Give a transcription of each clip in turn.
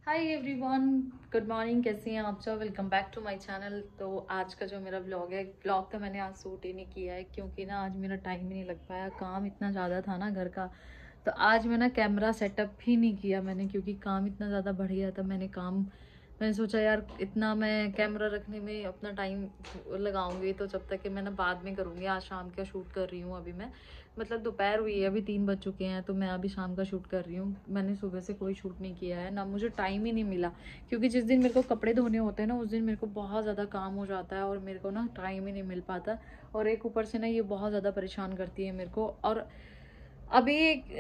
Hi everyone, good morning. कैसे हैं आप सब? Welcome back to my channel. तो आज का जो मेरा ब्लॉग है, ब्लॉग तो मैंने आज शूट ही नहीं किया है क्योंकि ना आज मेरा टाइम ही नहीं लग पाया, काम इतना ज़्यादा था ना घर का। तो आज मैं ना कैमरा सेटअप ही नहीं किया मैंने क्योंकि काम इतना ज़्यादा बढ़ गया था। मैंने सोचा यार इतना मैं कैमरा रखने में अपना टाइम लगाऊंगी तो जब तक कि मैं ना बाद में करूँगी। आज शाम का शूट कर रही हूँ अभी मैं, मतलब दोपहर हुई है, अभी 3 बज चुके हैं तो मैं अभी शाम का शूट कर रही हूँ। मैंने सुबह से कोई शूट नहीं किया है, ना मुझे टाइम ही नहीं मिला क्योंकि जिस दिन मेरे को कपड़े धोने होते हैं ना उस दिन मेरे को बहुत ज़्यादा काम हो जाता है और मेरे को ना टाइम ही नहीं मिल पाता। और एक ऊपर से ना ये बहुत ज़्यादा परेशान करती है मेरे को। और अभी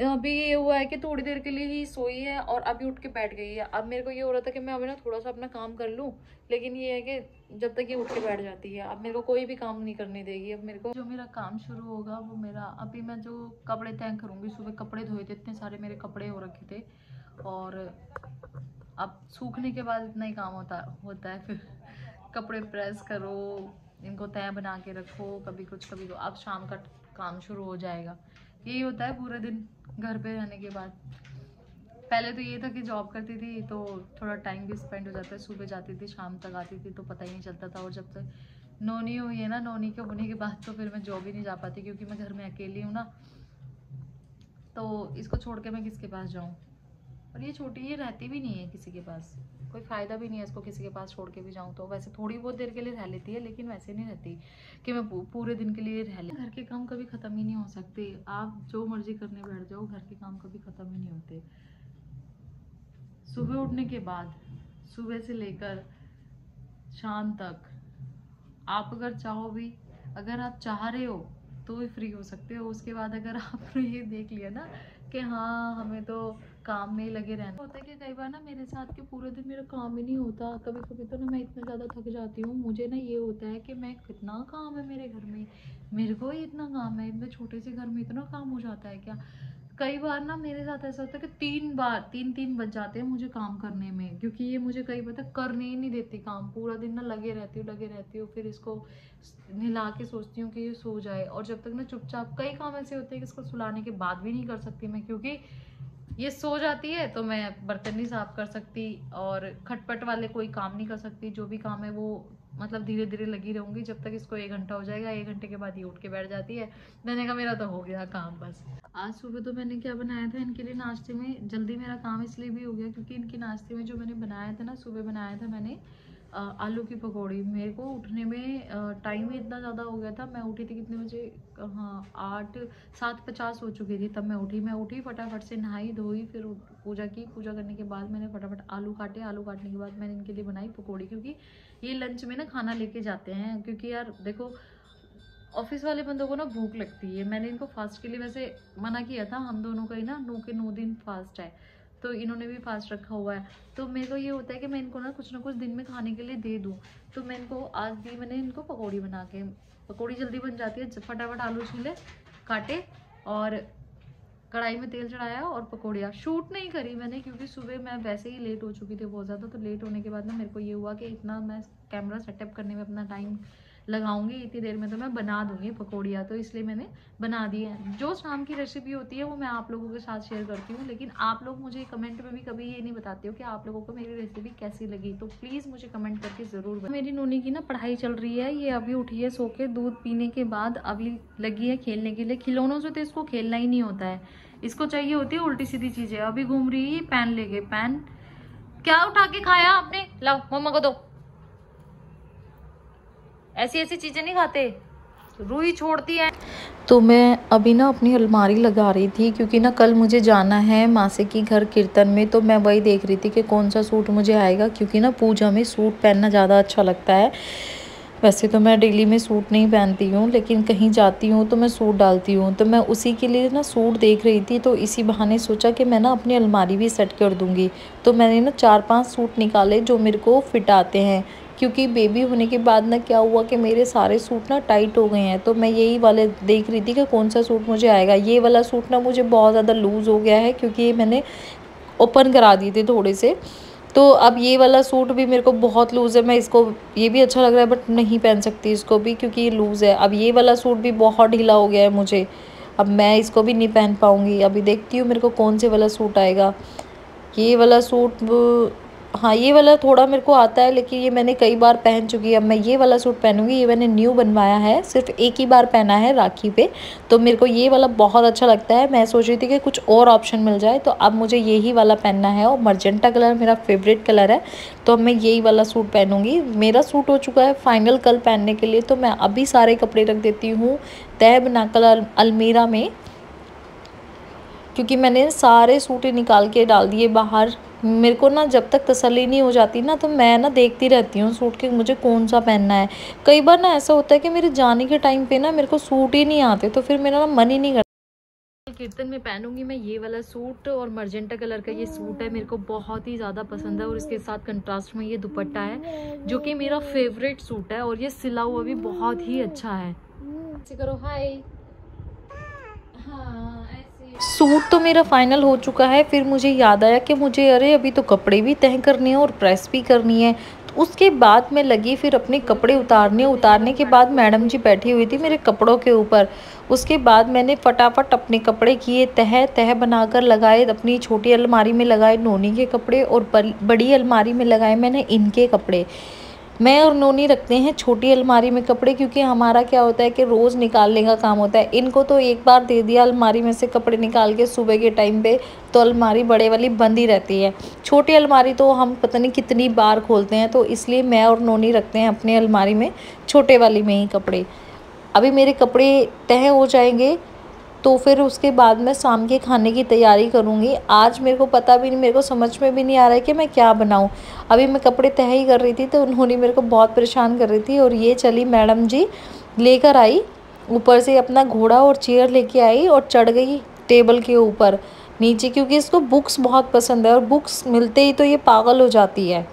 अभी ये हुआ है कि थोड़ी देर के लिए ही सोई है और अभी उठ के बैठ गई है। अब मेरे को ये हो रहा था कि मैं अभी ना थोड़ा सा अपना काम कर लूँ, लेकिन ये है कि जब तक ये उठ के बैठ जाती है अब मेरे को कोई भी काम नहीं करने देगी। अब मेरे को जो मेरा काम शुरू होगा वो मेरा अभी मैं जो कपड़े तय करूँगी। सुबह कपड़े धोए थे, इतने सारे मेरे कपड़े हो रखे थे और अब सूखने के बाद इतना ही काम होता है फिर कपड़े प्रेस करो, इनको तय बना के रखो, कभी कुछ कभी तो। अब शाम का काम शुरू हो जाएगा। यही होता है पूरे दिन घर पे रहने के बाद। पहले तो ये था कि जॉब करती थी तो थोड़ा टाइम भी स्पेंड हो जाता है, सुबह जाती थी शाम तक आती थी तो पता ही नहीं चलता था। और जब तक नोनी हुई है ना, नोनी के होने के बाद तो फिर मैं जॉब ही नहीं जा पाती क्योंकि मैं घर में अकेली हूँ ना, तो इसको छोड़ के मैं किसके पास जाऊँ। और ये छोटी, ये रहती भी नहीं है किसी के पास, कोई फ़ायदा भी नहीं है इसको किसी के पास छोड़ के भी जाऊँ तो। वैसे थोड़ी बहुत देर के लिए रह लेती है लेकिन वैसे नहीं रहती कि मैं पूरे दिन के लिए रह ले। घर के काम कभी ख़त्म ही नहीं हो सकते, आप जो मर्जी करने बैठ जाओ घर के काम कभी ख़त्म ही नहीं होते। सुबह उठने के बाद, सुबह से लेकर शाम तक, आप अगर चाहो भी, अगर आप चाह रहे हो तो भी फ्री हो सकते हो। उसके बाद अगर आपने ये देख लिया ना कि हाँ हमें तो काम में ही लगे रहना होता है कि कई बार ना मेरे साथ के पूरे दिन मेरा काम ही नहीं होता। कभी कभी तो ना मैं इतना ज़्यादा थक जाती हूँ, मुझे ना ये होता है कि मैं कितना काम है मेरे घर में, मेरे को ही इतना काम है, इतने छोटे से घर में इतना काम हो जाता है क्या। कई बार ना मेरे साथ ऐसा होता है कि 3 बज जाते हैं मुझे काम करने में क्योंकि ये मुझे कई बार तक करने ही नहीं देती काम। पूरा दिन ना लगे रहती हूँ फिर इसको हिला के सोचती हूँ कि ये सो जाए। और जब तक ना चुपचाप, कई काम ऐसे होते हैं कि इसको सुलाने के बाद भी नहीं कर सकती मैं क्योंकि ये सो जाती है तो मैं बर्तन नहीं साफ कर सकती और खटपट वाले कोई काम नहीं कर सकती। जो भी काम है वो मतलब धीरे धीरे लगी रहूंगी जब तक इसको 1 घंटा हो जाएगा। 1 घंटे के बाद ये उठ के बैठ जाती है। मैंने कहा मेरा तो हो गया काम बस। आज सुबह तो मैंने क्या बनाया था इनके लिए नाश्ते में, जल्दी मेरा काम इसलिए भी हो गया क्योंकि इनके नाश्ते में जो मैंने बनाया था ना, सुबह बनाया था मैंने आलू की पकौड़ी। मेरे को उठने में टाइम ही इतना ज़्यादा हो गया था। मैं उठी थी कितने बजे, हाँ 7:50 हो चुकी थी तब मैं उठी फटाफट से नहाई धोई, फिर पूजा की। पूजा करने के बाद मैंने फटाफट आलू काटे। आलू काटने के बाद मैंने इनके लिए बनाई पकौड़ी क्योंकि ये लंच में ना खाना लेके जाते हैं। क्योंकि यार देखो ऑफिस वाले बंदों को ना भूख लगती है। मैंने इनको फास्ट के लिए वैसे मना किया था, हम दोनों का ही ना 9 दिन फास्ट है तो इन्होंने भी फास्ट रखा हुआ है। तो मेरे को ये होता है कि मैं इनको ना कुछ दिन में खाने के लिए दे दूँ। तो मैं इनको आज भी मैंने इनको पकौड़ी बना के, पकौड़ी जल्दी बन जाती है, फटाफट आलू छीले काटे और कढ़ाई में तेल चढ़ाया और पकौड़ियाँ। शूट नहीं करी मैंने क्योंकि सुबह मैं वैसे ही लेट हो चुकी थी बहुत ज़्यादा। तो लेट होने के बाद ना मेरे को ये हुआ कि इतना मैं कैमरा सेटअप करने में अपना टाइम लगाऊंगी, इतनी देर में तो मैं बना दूंगी पकौड़ियाँ, तो इसलिए मैंने बना दी है। जो शाम की रेसिपी होती है वो मैं आप लोगों के साथ शेयर करती हूँ, लेकिन आप लोग मुझे कमेंट में भी कभी ये नहीं बताते हो कि आप लोगों को मेरी रेसिपी कैसी लगी। तो प्लीज़ मुझे कमेंट करके ज़रूर बताओ। मेरी नोनी की ना पढ़ाई चल रही है, ये अभी उठी है सो के, दूध पीने के बाद अभी लगी है खेलने के लिए। खिलौनों से तो इसको खेलना ही नहीं होता है, इसको चाहिए होती है उल्टी सीधी चीज़ें। अभी घूम रही है पेन लेके। पेन क्या उठा के खाया आपने? लाओ मम्मा को दो। ऐसी ऐसी चीजें नहीं खाते, रूही छोड़ती है। तो मैं अभी ना अपनी अलमारी लगा रही थी क्योंकि ना कल मुझे जाना है मासी की घर कीर्तन में। तो मैं वही देख रही थी कि कौन सा सूट मुझे आएगा क्योंकि ना पूजा में सूट पहनना ज़्यादा अच्छा लगता है। वैसे तो मैं डेली में सूट नहीं पहनती हूँ लेकिन कहीं जाती हूँ तो मैं सूट डालती हूँ। तो मैं उसी के लिए ना सूट देख रही थी, तो इसी बहाने सोचा कि मैं ना अपनी अलमारी भी सेट कर दूँगी। तो मैंने ना 4-5 सूट निकाले जो मेरे को फिट आते हैं क्योंकि बेबी होने के बाद ना क्या हुआ कि मेरे सारे सूट ना टाइट हो गए हैं। तो मैं यही वाले देख रही थी कि कौन सा सूट मुझे आएगा। ये वाला सूट ना मुझे बहुत ज़्यादा लूज़ हो गया है क्योंकि ये मैंने ओपन करा दिए थे थोड़े से। तो अब ये वाला सूट भी मेरे को बहुत लूज़ है, मैं इसको, ये भी अच्छा लग रहा है बट नहीं पहन सकती इसको भी क्योंकि ये लूज़ है। अब ये वाला सूट भी बहुत ढीला हो गया है मुझे, अब मैं इसको भी नहीं पहन पाऊँगी। अभी देखती हूँ मेरे को कौन से वाला सूट आएगा। ये वाला सूट हाँ, ये वाला थोड़ा मेरे को आता है, लेकिन ये मैंने कई बार पहन चुकी है। अब मैं ये वाला सूट पहनूंगी। ये मैंने न्यू बनवाया है, सिर्फ एक ही बार पहना है राखी पे, तो मेरे को ये वाला बहुत अच्छा लगता है। मैं सोच रही थी कि कुछ और ऑप्शन मिल जाए, तो अब मुझे यही वाला पहनना है और मर्जेंटा कलर मेरा फेवरेट कलर है, तो अब मैं यही वाला सूट पहनूंगी। मेरा सूट हो चुका है फाइनल कल पहनने के लिए, तो मैं अभी सारे कपड़े रख देती हूँ तह बनाकर अलमीरा में, क्योंकि मैंने सारे सूट निकाल के डाल दिए बाहर। मेरे को ना जब तक तसल्ली नहीं हो जाती ना, तो मैं ना देखती रहती हूँ सूट के मुझे कौन सा पहनना है। कई बार ना ऐसा होता है कि मेरे जाने के टाइम पे ना मेरे को सूट ही नहीं आते, तो फिर मेरा ना मन ही नहीं करता। कीर्तन में पहनूंगी मैं ये वाला सूट, और मर्जेंटा कलर का ये सूट है, मेरे को बहुत ही ज़्यादा पसंद है। और इसके साथ कंट्रास्ट में ये दुपट्टा है जो कि मेरा फेवरेट सूट है, और ये सिला हुआ भी बहुत ही अच्छा है। ऐसे करो हाय। हाँ ऐसे। सूट तो मेरा फाइनल हो चुका है, फिर मुझे याद आया कि मुझे अरे अभी तो कपड़े भी तह करने हैं और प्रेस भी करनी है। तो उसके बाद मैं लगी फिर अपने कपड़े उतारने के बाद मैडम जी बैठी हुई थी मेरे कपड़ों के ऊपर। उसके बाद मैंने फटाफट अपने कपड़े किए तह तह बनाकर लगाए, अपनी छोटी अलमारी में लगाए नोनी के कपड़े, और बड़ी अलमारी में लगाए मैंने इनके कपड़े। मैं और नोनी रखते हैं छोटी अलमारी में कपड़े, क्योंकि हमारा क्या होता है कि रोज़ निकालने का काम होता है। इनको तो एक बार दे दिया अलमारी में से कपड़े निकाल के सुबह के टाइम पे, तो अलमारी बड़े वाली बंद ही रहती है। छोटी अलमारी तो हम पता नहीं कितनी बार खोलते हैं, तो इसलिए मैं और नोनी रखते हैं अपनी अलमारी में छोटे वाली में ही कपड़े। अभी मेरे कपड़े तह हो जाएंगे, तो फिर उसके बाद मैं शाम के खाने की तैयारी करूँगी। आज मेरे को पता भी नहीं, मेरे को समझ में भी नहीं आ रहा है कि मैं क्या बनाऊँ। अभी मैं कपड़े तह ही कर रही थी, तो उन्होंने मेरे को बहुत परेशान कर रही थी, और ये चली मैडम जी लेकर आई ऊपर से अपना घोड़ा और चेयर लेके आई और चढ़ गई टेबल के ऊपर नीचे, क्योंकि इसको बुक्स बहुत पसंद है, और बुक्स मिलते ही तो ये पागल हो जाती है।